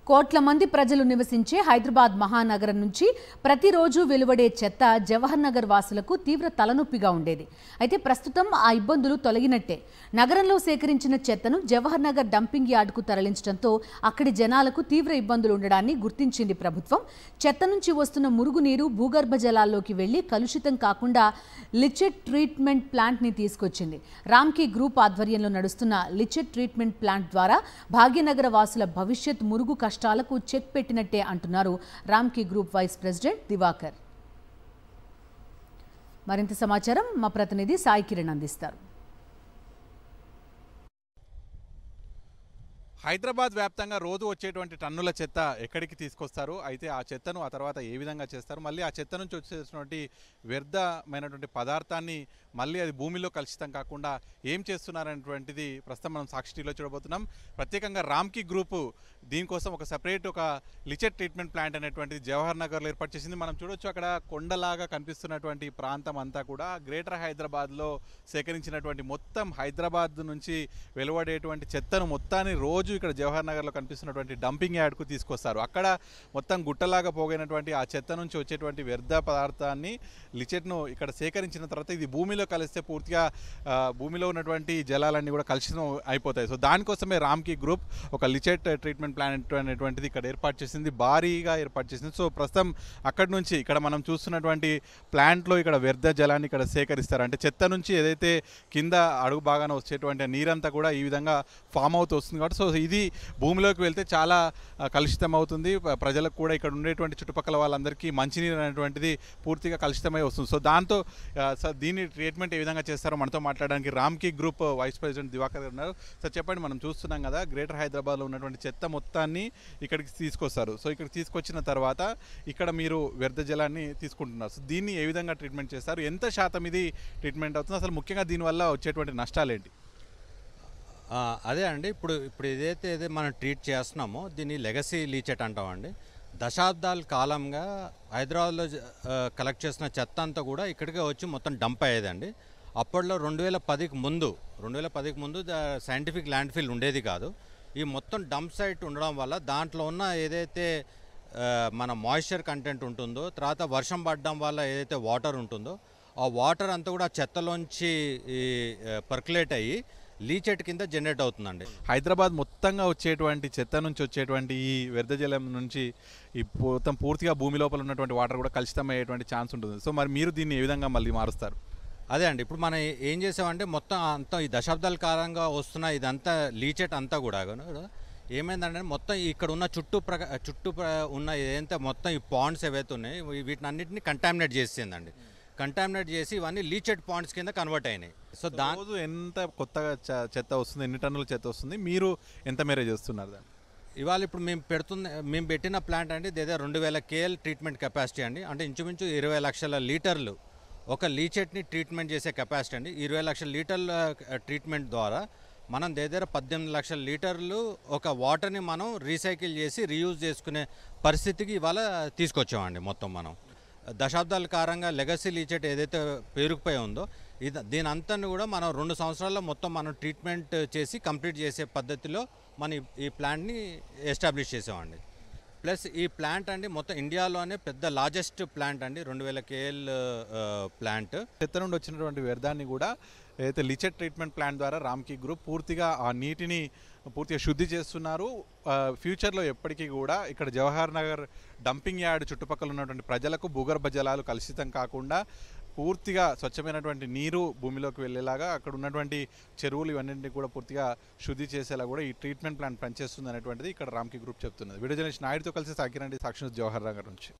కోట్ల మంది ప్రజలు నివసించే హైదరాబాద్ మహానగరం నుంచి ప్రతిరోజు వెలువడే చెత్త జవహర్ నగర్ వాసులకు తీవ్ర తలనొప్పిగా ఉండేది. అయితే ప్రస్తుతం ఆ ఇబ్బందులు తొలగినట్టే. నగరంలో సేకరించిన చెత్తను జవహర్ నగర్ డంపింగ్ యార్డుకు తరలించడంతో అక్కడి జనాలకు తీవ్ర ఇబ్బందులు ఉండడాన్ని గుర్తించింది ప్రభుత్వం. చెత్త నుంచి వస్తున్న మురుగునీరు భూగర్భ జలాల్లోకి వెళ్లి కలుషితం కాకుండా లిచెట్ ట్రీట్మెంట్ ప్లాంట్ ని తీసుకొచ్చింది. రామ్కీ గ్రూప్ ఆధ్వర్యంలో నడుస్తున్న లిచెట్ ట్రీట్మెంట్ ప్లాంట్ ద్వారా భాగ్యనగర వాసుల భవిష్యత్ మురుగు కష్టాలకు చెక్ పెట్టినట్టే అంటున్నారు Ramky group vice president Divakar. మరింత సమాచారం మా ప్రతినిధి సాయి కిరణ్ అందిస్తారు. హైదరాబాద్ వ్యాప్తంగా రోజు వచ్చేటువంటి టన్నుల చెత్త ఎక్కడికి తీసుకొస్తారు, అయితే ఆ చెత్తను ఆ తర్వాత ఏ విధంగా చేస్తారు, మళ్ళీ ఆ చెత్త నుంచి వచ్చేటువంటి వ్యర్థమైనటువంటి పదార్థాన్ని మళ్ళీ అది భూమిలో కలుషితం కాకుండా ఏం చేస్తున్నారనేటువంటిది ప్రస్తుతం మనం సాక్షి టీవీలో చూడబోతున్నాం. ప్రత్యేకంగా రామ్కీ గ్రూపు దీనికోసం ఒక సపరేట్ ఒక లిచెట్ ట్రీట్మెంట్ ప్లాంట్ అనేటువంటిది జవహర్ నగర్లో ఏర్పాటు చేసింది. మనం చూడొచ్చు అక్కడ కొండలాగా కనిపిస్తున్నటువంటి ప్రాంతం అంతా కూడా గ్రేటర్ హైదరాబాద్లో సేకరించినటువంటి మొత్తం హైదరాబాద్ నుంచి వెలువడేటువంటి చెత్తను మొత్తాన్ని రోజు ఇక్కడ జవహర్ నగర్లో కనిపిస్తున్నటువంటి డంపింగ్ యార్డ్కు తీసుకొస్తారు. అక్కడ మొత్తం గుట్టలాగా పోగైనటువంటి ఆ చెత్త నుంచి వచ్చేటువంటి వ్యర్థ పదార్థాన్ని లిచెట్ను ఇక్కడ సేకరించిన తర్వాత ఇది భూమిలో కలిస్తే పూర్తిగా భూమిలో ఉన్నటువంటి జలాలన్నీ కూడా కలుషితం అయిపోతాయి. సో దానికోసమే రామ్కీ గ్రూప్ ఒక లిచెట్ ట్రీట్మెంట్ ప్లాంట్ అనేటువంటిది ఇక్కడ ఏర్పాటు చేసింది, భారీగా ఏర్పాటు చేసింది. సో ప్రస్తుతం అక్కడి నుంచి ఇక్కడ మనం చూస్తున్నటువంటి ప్లాంట్లో ఇక్కడ వ్యర్థ జలాన్ని ఇక్కడ సేకరిస్తారు. అంటే చెత్త నుంచి ఏదైతే కింద అడుగు భాగాన వచ్చేటువంటి నీరంతా కూడా ఈ విధంగా ఫామ్ అవుతూ వస్తుంది కాబట్టి సో ఇది భూమిలోకి వెళ్తే చాలా కలుషితం అవుతుంది. ప్రజలకు కూడా ఇక్కడ ఉండేటువంటి చుట్టుపక్కల వాళ్ళందరికీ మంచినీరు అనేటువంటిది పూర్తిగా కలుషితమై వస్తుంది. సో దాంతో దీన్ని ట్రీట్మెంట్ ఏ విధంగా చేస్తారో మనతో మాట్లాడడానికి Ramky group vice president Divakar ఉన్నారు. సార్ చెప్పండి, మనం చూస్తున్నాం కదా గ్రేటర్ హైదరాబాద్లో ఉన్నటువంటి చెత్త మొత్తాన్ని ఇక్కడికి తీసుకొస్తారు. సో ఇక్కడికి తీసుకొచ్చిన తర్వాత ఇక్కడ మీరు వ్యర్థ జలాన్ని తీసుకుంటున్నారు. సో దీన్ని ఏ విధంగా ట్రీట్మెంట్ చేస్తారు, ఎంత శాతం ఇది ట్రీట్మెంట్ అవుతుంది, అసలు ముఖ్యంగా దీనివల్ల వచ్చేటువంటి నష్టాలు ఏంటి? అదే అండి, ఇప్పుడు ఏదైతే మనం ట్రీట్ చేస్తున్నామో దీన్ని లెగసీ లీచెట్ అంటామండి. దశాబ్దాల కాలంగా హైదరాబాద్లో కలెక్ట్ చేసిన చెత్త అంతా కూడా ఇక్కడికే వచ్చి మొత్తం డంప్ అయ్యేదండి. అప్పట్లో 2010కి ముందు సైంటిఫిక్ ల్యాండ్ ఫిల్ ఉండేది కాదు. ఈ మొత్తం డంప్ సైట్ ఉండడం వల్ల దాంట్లో ఉన్న ఏదైతే మన మాయిశ్చర్ కంటెంట్ ఉంటుందో, తర్వాత వర్షం పడడం వల్ల ఏదైతే వాటర్ ఉంటుందో ఆ వాటర్ అంతా కూడా చెత్తలోంచి పర్కులేట్ అయ్యి లీచెట్ కింద జనరేట్ అవుతుందండి. హైదరాబాద్ మొత్తంగా వచ్చేటువంటి చెత్త నుంచి వచ్చేటువంటి ఈ వ్యర్థ జలం నుంచి ఈ మొత్తం పూర్తిగా భూమి లోపల ఉన్నటువంటి వాటర్ కూడా కలుషితం అయ్యేటువంటి ఛాన్స్ ఉంటుంది. సో మరి మీరు దీన్ని ఏ విధంగా మళ్ళీ మారుస్తారు? అదే అండి, ఇప్పుడు మనం ఏం చేసామంటే మొత్తం అంతా ఈ దశాబ్దాల కాలంగా వస్తున్న ఇదంతా లీచెట్ అంతా కూడా ఏమైందంటే మొత్తం ఇక్కడ ఉన్న చుట్టూ ఉన్న ఏదైతే మొత్తం ఈ పాండ్స్ ఏవైతే ఉన్నాయో వీటిని అన్నింటినీ కంటామినేట్ చేసిందండి. కంటామినేట్ చేసి ఇవన్నీ లీచెట్ పాండ్స్ కింద కన్వర్ట్ అయినాయి. సో దాని ఎంత కొత్తగా చెత్త వస్తుంది, ఎన్ని టన్నుల చెత్త వస్తుంది, మీరు ఎంత మేరే చేస్తున్నారు దాన్ని? ఇవాళ ఇప్పుడు మేము పెట్టిన ప్లాంట్ అండి ఇదే 2000 KL ట్రీట్మెంట్ కెపాసిటీ అండి. అంటే ఇంచుమించు 20 లక్షల లీటర్లు ఒక లీచెట్ని ట్రీట్మెంట్ చేసే కెపాసిటీ అండి. 20 లక్షల లీటర్ల ట్రీట్మెంట్ ద్వారా మనం దగ్గర 18 లక్షల లీటర్లు ఒక వాటర్ని మనం రీసైకిల్ చేసి రీయూజ్ చేసుకునే పరిస్థితికి ఇవాళ తీసుకొచ్చామండి. మొత్తం మనం దశాబ్దాల కాలంగా లెగసీ లీచెట్ ఏదైతే పేరుకుపోయి ఉందో దీని అంతాన్ని కూడా మనం 2 సంవత్సరాల్లో మొత్తం మనం ట్రీట్మెంట్ చేసి కంప్లీట్ చేసే పద్ధతిలో మనం ఈ ప్లాంట్ని ఎస్టాబ్లిష్ చేసామండి. ప్లస్ ఈ ప్లాంట్ అండి మొత్తం ఇండియాలోనే పెద్ద లార్జెస్ట్ ప్లాంట్ అండి, 2000 KL ప్లాంట్. చెత్త నుండి వచ్చినటువంటి వ్యర్థాన్ని కూడా ఏదైతే లిచెట్ ట్రీట్మెంట్ ప్లాంట్ ద్వారా రామ్కీ గ్రూప్ పూర్తిగా ఆ నీటిని పూర్తిగా శుద్ధి చేస్తున్నారు. ఫ్యూచర్లో ఎప్పటికీ కూడా ఇక్కడ జవహర్ నగర్ డంపింగ్ యార్డ్ చుట్టుపక్కల ఉన్నటువంటి ప్రజలకు భూగర్భ జలాలు కలుషితం కాకుండా పూర్తిగా స్వచ్ఛమైనటువంటి నీరు భూమిలోకి వెళ్ళేలాగా అక్కడ ఉన్నటువంటి చెరువులు ఇవన్నింటినీ కూడా పూర్తిగా శుద్ధి చేసేలా కూడా ఈ ట్రీట్మెంట్ ప్లాంట్ పనిచేస్తుంది అనేటువంటిది ఇక్కడ రామ్కీ గ్రూప్ చెప్తున్నది. వీడియో జర్నలిస్ట్ నాయుడుతో కలిసి సాకిరండి, సాక్షి న్యూస్, జవహర్ నగర్ నుంచి.